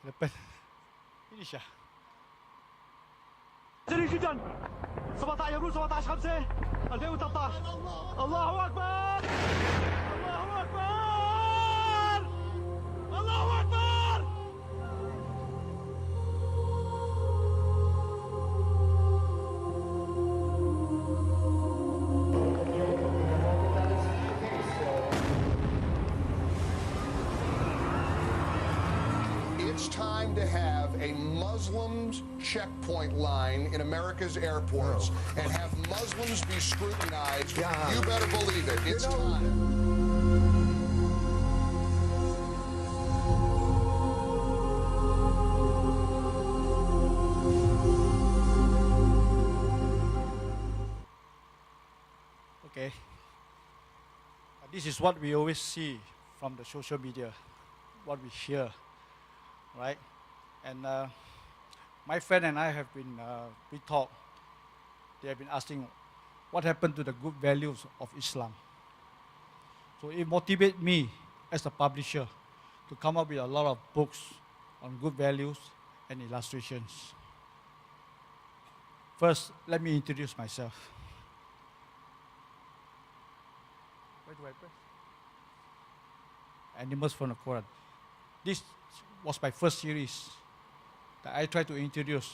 Lepas finish ah. 这里是站17 يبرو 17 5 2013 الله اكبر الله اكبر الله اكبر It's time to have a Muslims checkpoint line in America's airports and have Muslims be scrutinized. You better believe it. It's time. Okay. This is what we always see from the social media, what we hear, right? And my friend and I have been, we talk, they have been asking what happened to the good values of Islam. So it motivated me as a publisher to come up with a lot of books on good values and illustrations. First, let me introduce myself. Where do I press? Animals from the Quran. This was my first series that I tried to introduce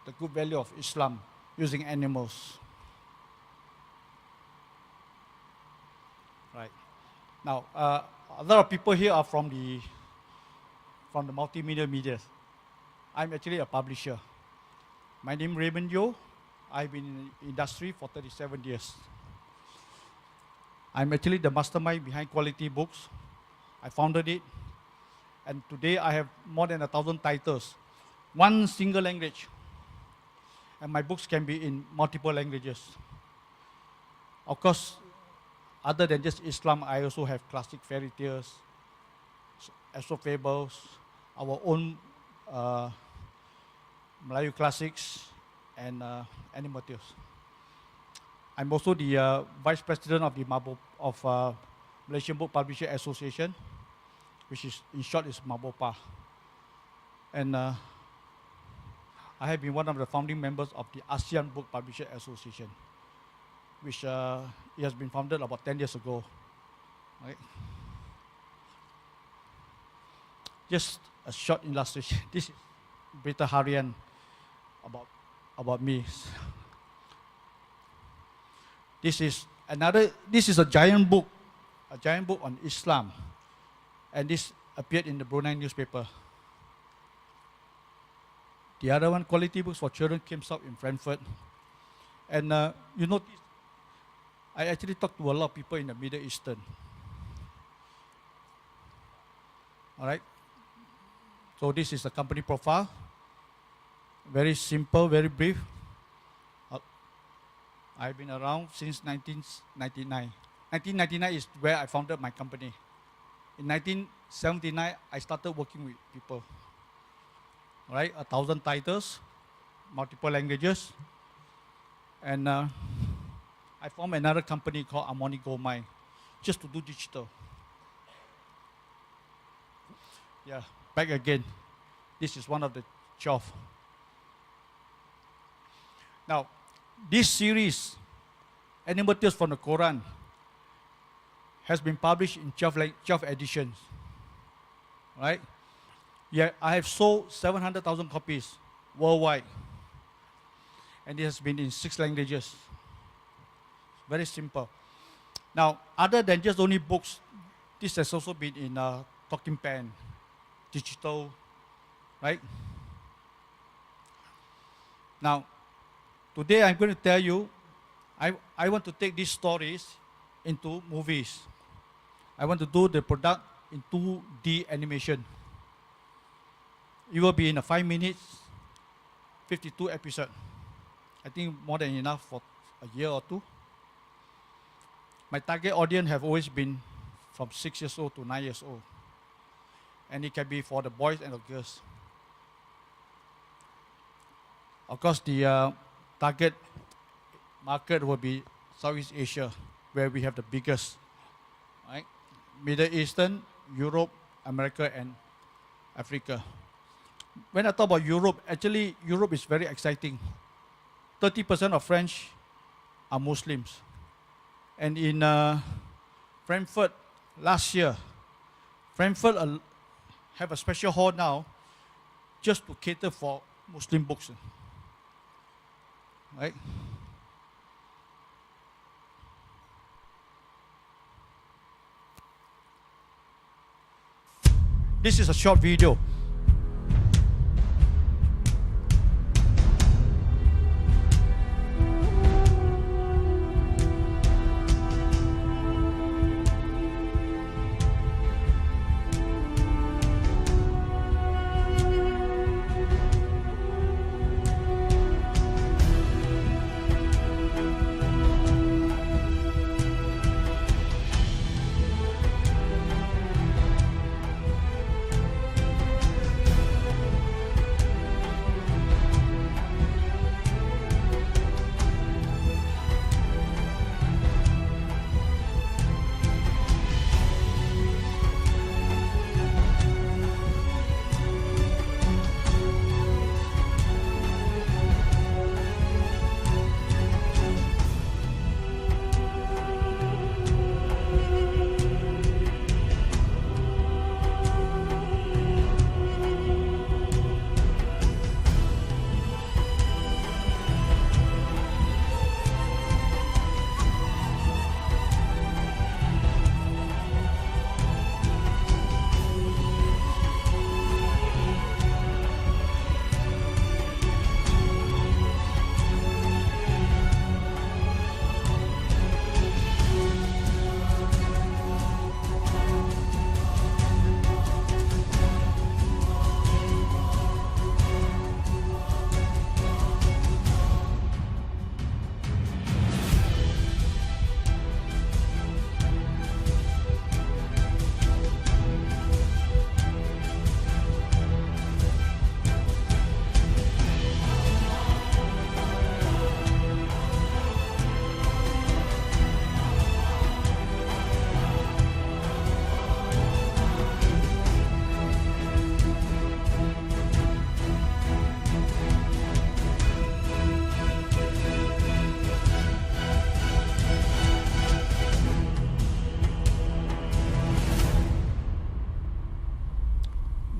the good value of Islam using animals. Right. Now, a lot of people here are from the multimedia media. I'm actually a publisher. My name is Raymond Yo. I've been in the industry for 37 years. I'm actually the mastermind behind Quality Books. I founded it. And today I have more than 1,000 titles, one single language. And my books can be in multiple languages. Of course, other than just Islam, I also have classic fairy tales, astro fables, our own Melayu classics, and animal tales. I'm also the vice president of the Malaysian Book Publisher Association, which is in short is MABOPA. And I have been one of the founding members of the ASEAN Book Publisher Association, which it has been founded about 10 years ago. Right? Just a short illustration. This is Berita Harian about me. This is a giant book on Islam. And this appeared in the Brunei newspaper. The other one, Quality Books for Children, came out in Frankfurt. And you notice, I actually talked to a lot of people in the Middle Eastern. All right? So this is the company profile. Very simple, very brief. I've been around since 1999. 1999 is where I founded my company. In 1979, I started working with people. All right, 1,000 titles, multiple languages. And I formed another company called Harmony Gold Mine, just to do digital. Yeah, back again. This is one of the 12. Now, this series, Animal Tales from the Quran, has been published in 12 editions. Right? Yeah, I have sold 700,000 copies worldwide. And it has been in 6 languages. Very simple. Now, other than just only books, this has also been in talking pen, digital, right? Now, today I'm going to tell you, I want to take these stories into movies. I want to do the product in 2D animation. It will be in a 5 minutes, 52 episode. I think more than enough for a year or 2. My target audience have always been from 6 years old to 9 years old. And it can be for the boys and the girls. Of course, the target market will be Southeast Asia, where we have the biggest, right? Middle Eastern, Europe, America, and Africa. when I talk about Europe, actually Europe is very exciting. 30% of French are Muslims. And in Frankfurt last year, Frankfurt have a special hall now just to cater for Muslim books. Right? This is a short video.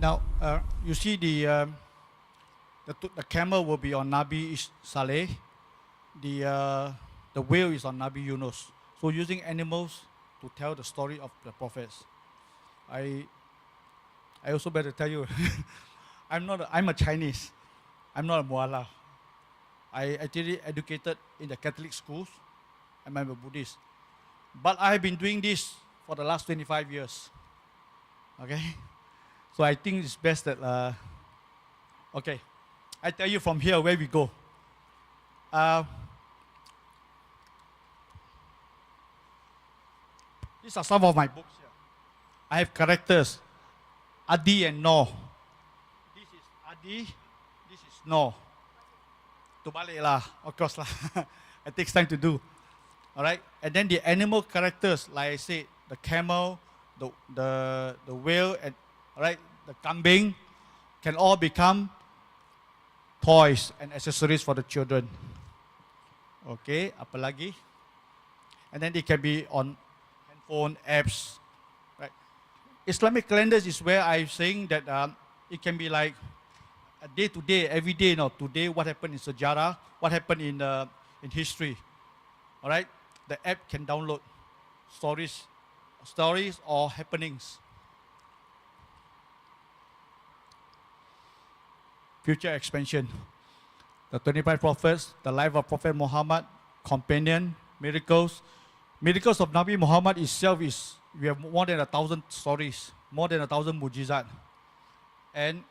Now, you see the camel will be on Nabi Saleh. The whale is on Nabi Yunus. So using animals to tell the story of the prophets. I also better tell you, I'm a Chinese. I'm not a Mualaf. I actually educated in the Catholic schools, and I'm a Buddhist. But I have been doing this for the last 25 years. Okay? So I think it's best that, okay, I tell you from here where we go. These are some of my books here. I have characters, Adi and No. This is Adi, this is No. Tubalik lah, of course lah. It takes time to do. All right, and then the animal characters, like I said, the camel, the whale, and all right, the kambing, can all become toys and accessories for the children. Okay, apa lagi? And then they can be on handphone apps. Right? Islamic calendars is where I'm saying that it can be like a day to day, every day. Today what happened in Sejarah, what happened in history. All right, the app can download stories or happenings. Future expansion. The 25 prophets, the life of Prophet Muhammad, companion, miracles. Miracles of Nabi Muhammad itself we have more than 1,000 stories, more than 1,000 mujizat. And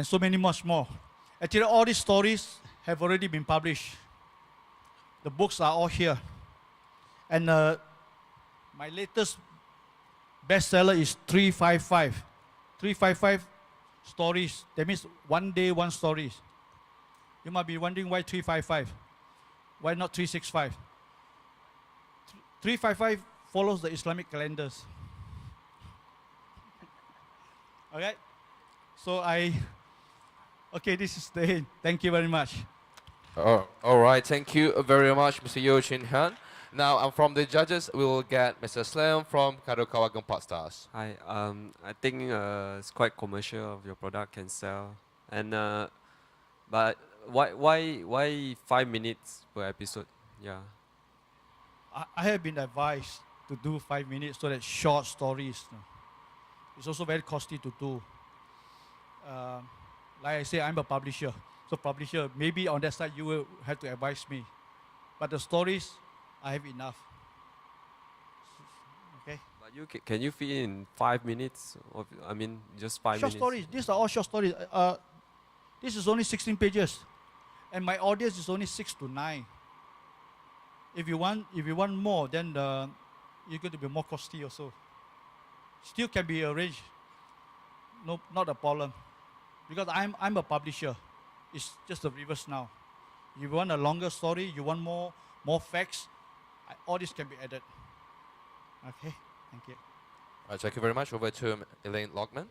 so many much more. Actually, all these stories have already been published. The books are all here. And my latest bestseller is 355. 355 stories. That means one day, one story. You might be wondering why 355. Why not 365? 355 follows the Islamic calendars. Okay? So okay, this is the end. Thank you very much. Oh, all right. Thank you very much, Mr. Yeo Chin Han. Now, from the judges, we will get Mr. Slam from Kadokawa Gempat Stars. Hi, I think it's quite commercial of your product can sell, and but why 5 minutes per episode? Yeah. I have been advised to do 5 minutes so that short stories. It's also very costly to do. Like I say, I'm a publisher. So publisher, maybe on that side you will have to advise me. But the stories, I have enough. Okay? But can you fit in 5 minutes? I mean, just 5 Short minutes. stories. These are all short stories. This is only 16 pages, and my audience is only 6 to 9. If you want more, then you're going to be more costly also. Still can be arranged. No, not a problem, because I'm a publisher. It's just the reverse now. You want a longer story, you want more facts, all this can be added. Okay, thank you. All right, thank you very much. Over to Elaine Lockman.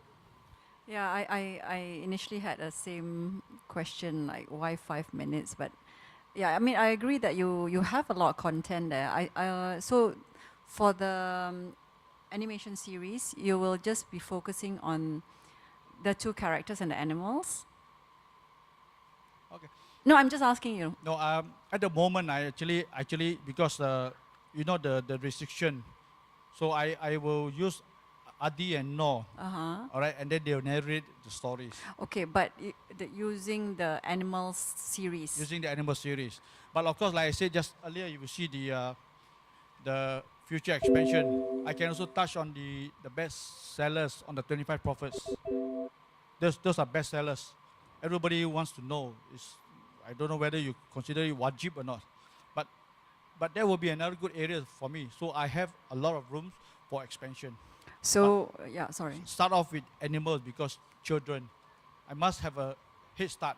Yeah, I initially had the same question, like why 5 minutes? But yeah, I mean, I agree that you have a lot of content there. So for the animation series, you will just be focusing on the two characters and the animals. Okay. No, I'm just asking you. No, at the moment I actually because you know the restriction, so I will use Adi and No. All right, and then they'll narrate the stories. Okay, but using the animals series. Using the animal series. But of course, like I said just earlier, you will see the future expansion. I can also touch on the best sellers on the 25 prophets. Those are best sellers. Everybody wants to know. I don't know whether you consider it wajib or not. But that will be another good area for me. So I have a lot of room for expansion. So, yeah, sorry. Start off with animals because children. I must have a head start.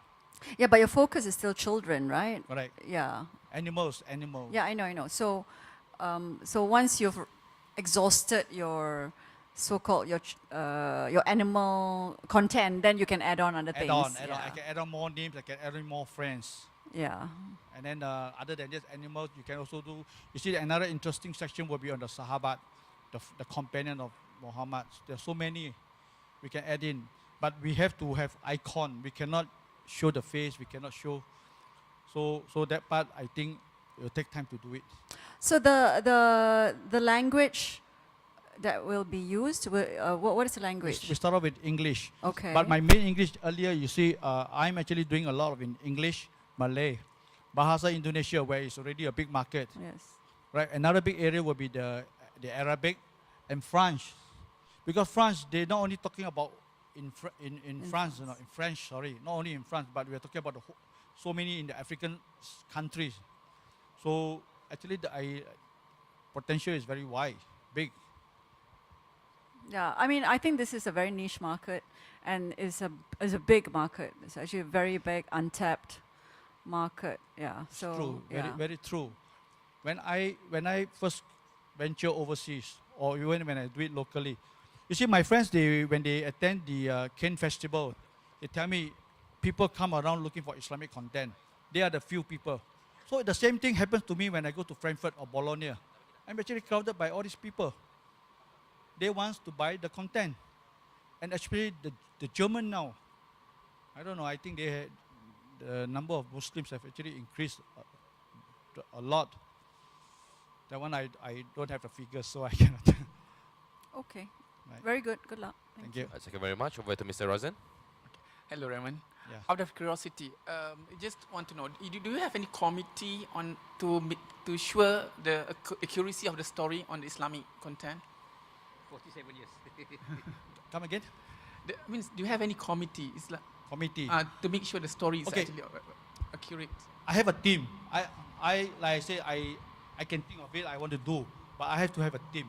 Yeah, but your focus is still children, right? Correct. Yeah. Animals. Yeah, I know. So, so once you've exhausted your so-called your animal content, then you can add on other things. Add on. I can add on more names. I can add on more friends. Yeah. And then other than just animals, you can also do. You see, another interesting section will be on the Sahabat, the companion of Muhammad. There's so many we can add in, but we have to have icon. We cannot show the face. We cannot show. So that part, I think, it will take time to do it. So the language that will be used, what is the language? We start off with English. Okay. But my main English earlier, you see, I'm actually doing a lot of in English, Malay, Bahasa Indonesia, where it's already a big market. Yes. Right. Another big area will be the Arabic and French, because France, they're not only talking about in France, you know, in French. Sorry, not only in France, but we are talking about so many in the African countries. So actually, the potential is very wide, big. Yeah, I mean, I think this is a very niche market, and is a big market. It's actually a very big untapped market. Yeah. So It's true. yeah. Very true. When I first venture overseas, or even when I do it locally, you see, my friends, when they attend the Hean festival, they tell me people come around looking for Islamic content. They are the few people. So the same thing happens to me when I go to Frankfurt or Bologna. I'm actually crowded by all these people. They want to buy the content. And actually the German now, I don't know, I think the number of Muslims have actually increased a lot. That one I don't have the figures, so I cannot. Okay. Right. Very good. Good luck. Thank you. Thank you very much. Over to Mr. Razan. Hello, Raymond. Yeah. Out of curiosity, I just want to know: do you have any committee on to ensure the accuracy of the story on the Islamic content? 47 years. Come again? Means, do you have any committee? Committee. To make sure the story is Okay. actually accurate. I have a team. I like I say, I can think of it, I want to do, but I have to have a team.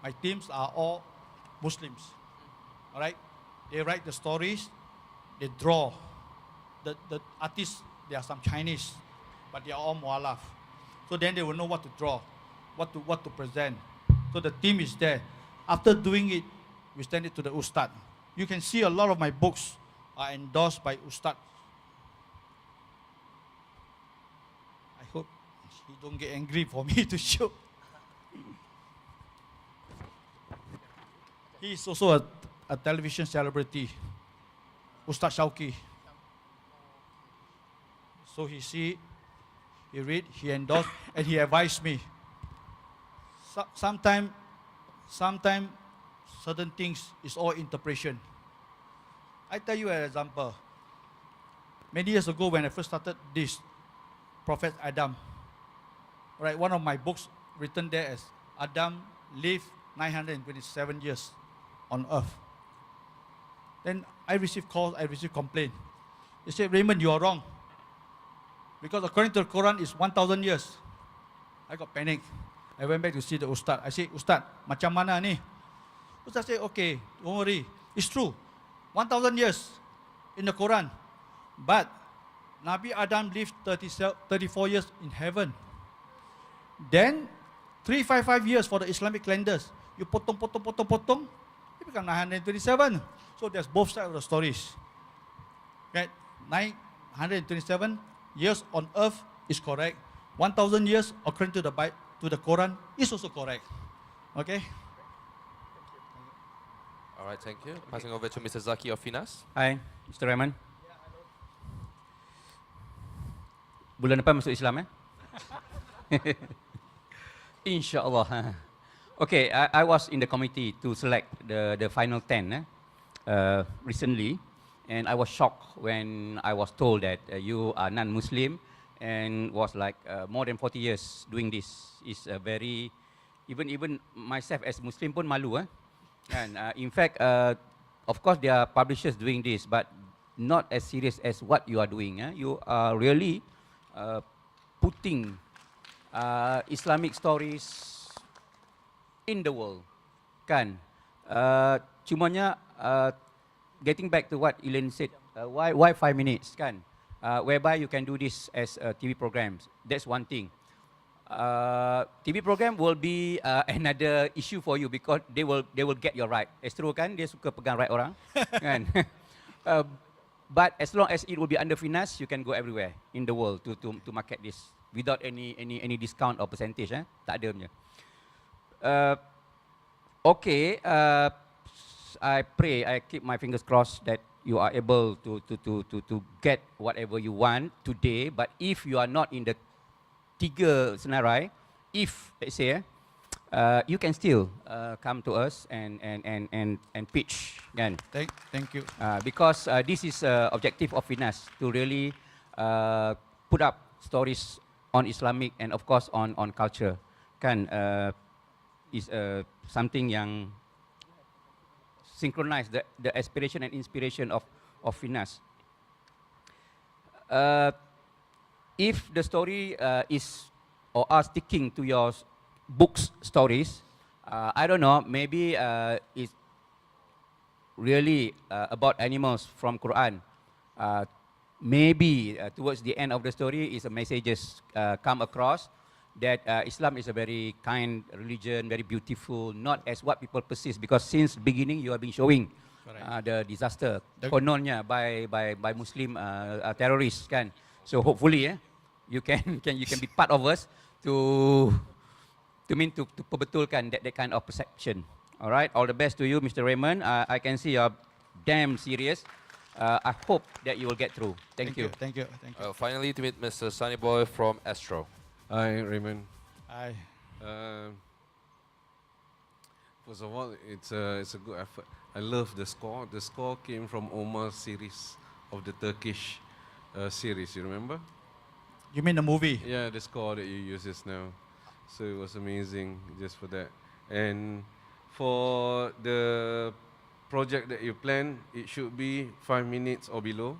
My teams are all Muslims. All right? They write the stories, they draw. The artists, there are some Chinese, but they are all mu'alaf. So then they will know what to draw, what to present. So the team is there. After doing it, we send it to the ustad. You can see a lot of my books are endorsed by Ustad. I hope he don't get angry for me to show. He is also a television celebrity, Ustad Shauki. So he see, he read, he endorsed, and he advised me. Sometimes certain things is all interpretation. I tell you an example. Many years ago when I first started this, Prophet Adam, right, one of my books written there as Adam lived 927 years on earth. Then I received calls, I received complaint. They said, Raymond, you are wrong. Because according to the Quran, it's 1,000 years. I got panic. I went back to see the Ustad. I said, Ustad, macam mana ni? Ustad said, okay, don't worry. It's true. 1,000 years in the Quran. But Nabi Adam lived 34 years in heaven. Then 355 years for the Islamic calendars. You potong, it becomes 927. So there's both sides of the stories. Right? 927 years on earth is correct. 1,000 years according to the Quran is also correct. Okay? All right, thank you. Passing over to Mr. Zaki of Finas. Hi, Mr. Rahman. Bulan depan masuk Islam InsyaAllah. Okay, I was in the committee to select the final 10 recently, and I was shocked when I was told that you are non-Muslim and was like more than 40 years doing this. Is a very, even myself as Muslim pun malu. And in fact, of course there are publishers doing this, but not as serious as what you are doing. You are really putting Islamic stories in the world, kan? Cumanya getting back to what Elaine said, why 5 minutes, kan? Whereby you can do this as TV programs. That's one thing. TV program will be another issue for you because they will get your right. Astro kan dia suka pegang right orang, kan? But as long as it will be under finance, you can go everywhere in the world to market this without any discount or percentage. Tak ada punya. Okay, I pray, I keep my fingers crossed that you are able to get whatever you want today. But if you are not in the tiga senarai, if let's say you can still come to us and pitch, kan? Thank you. Because this is objective of Finas to really put up stories on Islamic and of course on culture, kan? Is something yang synchronize the aspiration and inspiration of Finas. If the story is or are sticking to your books stories, I don't know, maybe it's really about animals from Quran. Maybe towards the end of the story is a messages come across that Islam is a very kind religion, very beautiful, not as what people persist, because since beginning you have been showing the disaster kononnya by Muslim terrorists, kan? So hopefully you can be part of us to perbetulkan that kind of perception. All right, all the best to you, Mr. Raymond. I can see you're damn serious. I hope that you will get through. Thank you. Thank you. Finally, to meet Mr. Sunny Boy from Astro. Hi, Raymond. Hi. First of all, it's a good effort. I love the score. The score came from Omar's series of the Turkish series. You remember? You mean the movie? Yeah, the score that you use just now. So it was amazing just for that. And for the project that you plan, it should be 5 minutes or below,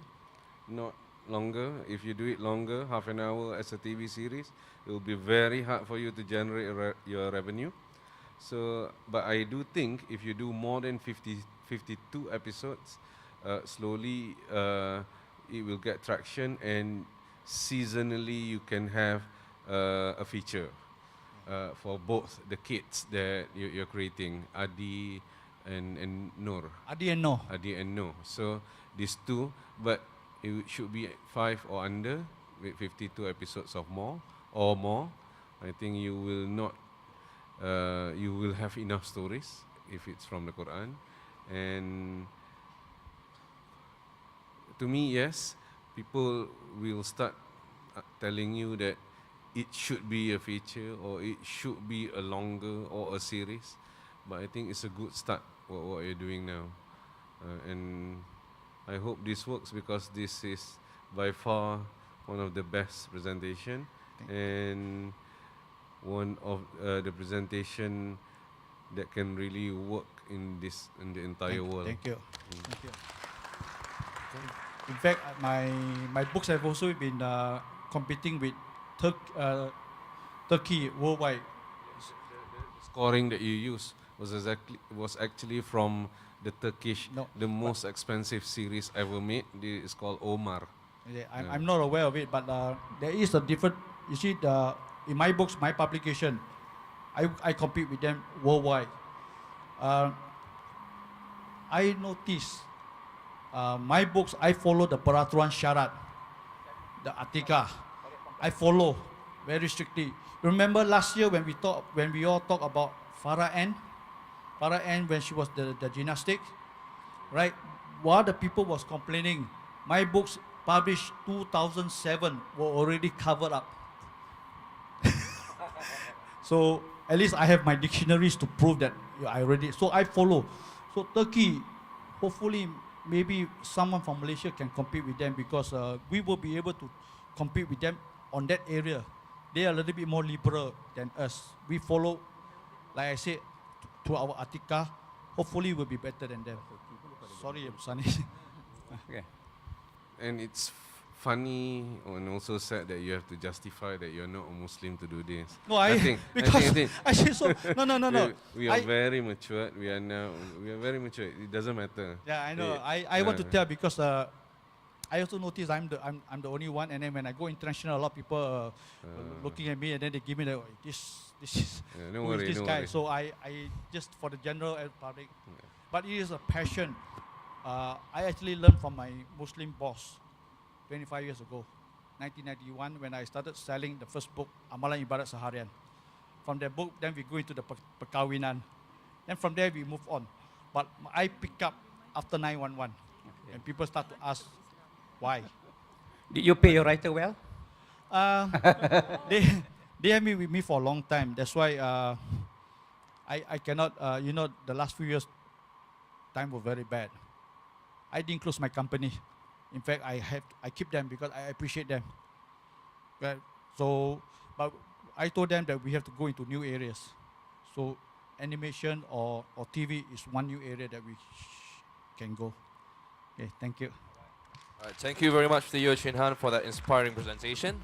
not longer. If you do it longer, half an hour as a TV series, it will be very hard for you to generate your revenue. So, but I do think if you do more than 52 episodes, slowly it will get traction, and seasonally you can have a feature for both the kids that you're creating, Adi, and Nur. Adi and no. Adi and No. So these two, but it should be 5 or under with 52 episodes of more or more. I think you will not, you will have enough stories if it's from the Quran. And to me, yes, people will start telling you that it should be a feature or it should be a longer or a series. But I think it's a good start what you're doing now. And I hope this works because this is by far one of the best presentation and one of the presentation that can really work in the entire world. Thank you. Thank you. In fact, my books have also been competing with Turkey worldwide. Scoring that you use was actually from the Turkish, No, the most expensive series ever made. It's called Omar. Yeah, I'm not aware of it, but there is a different. You see, in my books, my publication, I compete with them worldwide. I notice my books, I follow the peraturan syarat, the Atika. I follow very strictly. Remember last year when we all talk about Farah Ann when she was the gymnastic, right? While the people was complaining, my books published 2007 were already covered up. So at least I have my dictionaries to prove that I already. So I follow. So Turkey, hopefully maybe someone from Malaysia can compete with them because we will be able to compete with them on that area. They are a little bit more liberal than us. We follow, like I said, to our Atika. Hopefully we'll be better than them. Sorry, Sunny. Okay. And it's funny and also sad that you have to justify that you're not a Muslim to do this. No, I think I say so. No. We are very mature. We are very mature. It doesn't matter. Yeah, I know. I want to tell because I also notice I'm the only one, and then when I go international, a lot of people looking at me, and then they give me the this is no who is worry, this no guy. worry. So I just for the general public, but it is a passion. I actually learned from my Muslim boss 25 years ago, 1991, when I started selling the first book, Amalan Ibadat Seharian. From that book, then we go into the perkawinan. Then from there, we move on. But I pick up after 911. Okay. And people start to ask, why? Did you pay your writer well? They have been with me for a long time. That's why I cannot, the last few years, time was very bad. I didn't close my company. In fact, I keep them because I appreciate them. But I told them that we have to go into new areas. So animation or TV is one new area that we can go. Okay, thank you. Thank you very much to you, Hean, for that inspiring presentation.